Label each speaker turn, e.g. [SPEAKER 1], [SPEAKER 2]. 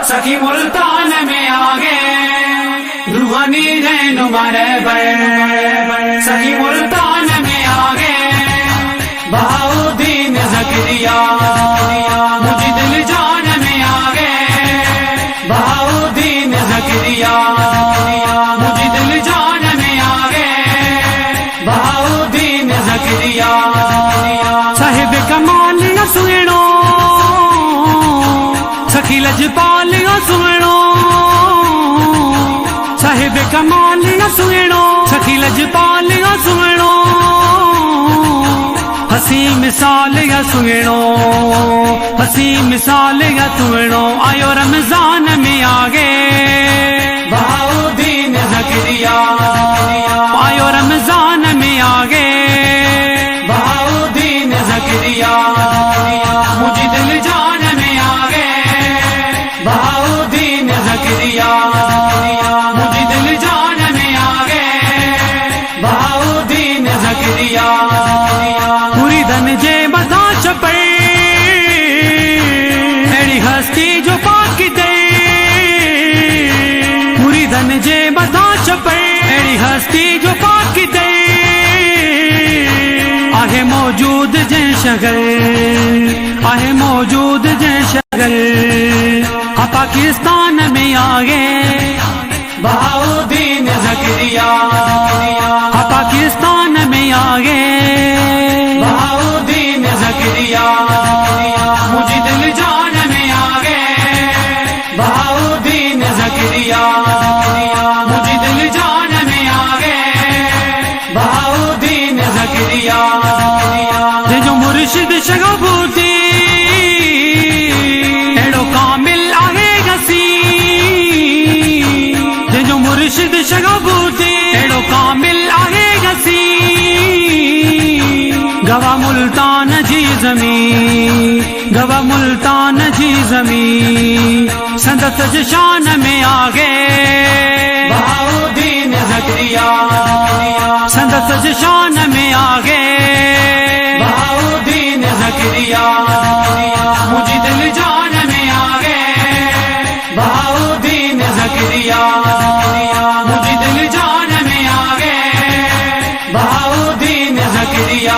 [SPEAKER 1] सखी मुल्तान में आगे रूहानी रहनुमारे बर सखी मुल्तान में आगे बहाउद्दीन ज़करिया मुझे दिल जान में आगे बहाउद्दीन ज़करिया मुझे दिल जान में आगे बहाउद्दीन ज़करिया साहिब कमाल न सुनो सखी लजपाल न सुनो साहिब कमाल न सुनो सखी लजपाल न सुनो हसी मिसाल या सुनो हसी मिसाल या सुनो आयो रमजान में आगे बहाउद्दीन ज़करिया आयो रमजान में आगे बहाउद्दीन ज़करिया मुझे दिल जान में आगे बहाउद्दीन ज़करिया मुझे दिल जान में आगे बहाउद्दीन ज़करिया पूरी धन जे बता चपे अड़ी हस्ती जो पाक दे पूरी धन जे बता चपे अड़ी हस्ती जो पाक दे आहे मौजूद जे शगल आहे मौजूद जे शगल हाँ पाकिस्तान में आगे बहाउद्दीन ज़करिया हाँ पाकिस्तान में आगे बहाउद्दीन ज़करिया मुझे दिल जान में आगे बहाउद्दीन ज़करिया मुझे दिल जान में आगे बहाउद्दीन ज़करिया जो मुर्शिद शगबूती एड़ो कामिल आहे गसी जो मुर्शिद शगबूती एड़ो कामिल आहे गसी गवा मुल्तान जी ज़मीं गवा मुल्तान जी ज़मीं संदत शान में आगे बहाउद्दीन ज़करिया संदत शान में आगे बहाउद्दीन ज़करिया मुझे दिल जान में आगे बहाउद्दीन ज़करिया मुझे दिल जान में आगे बहाउद्दीन ज़करिया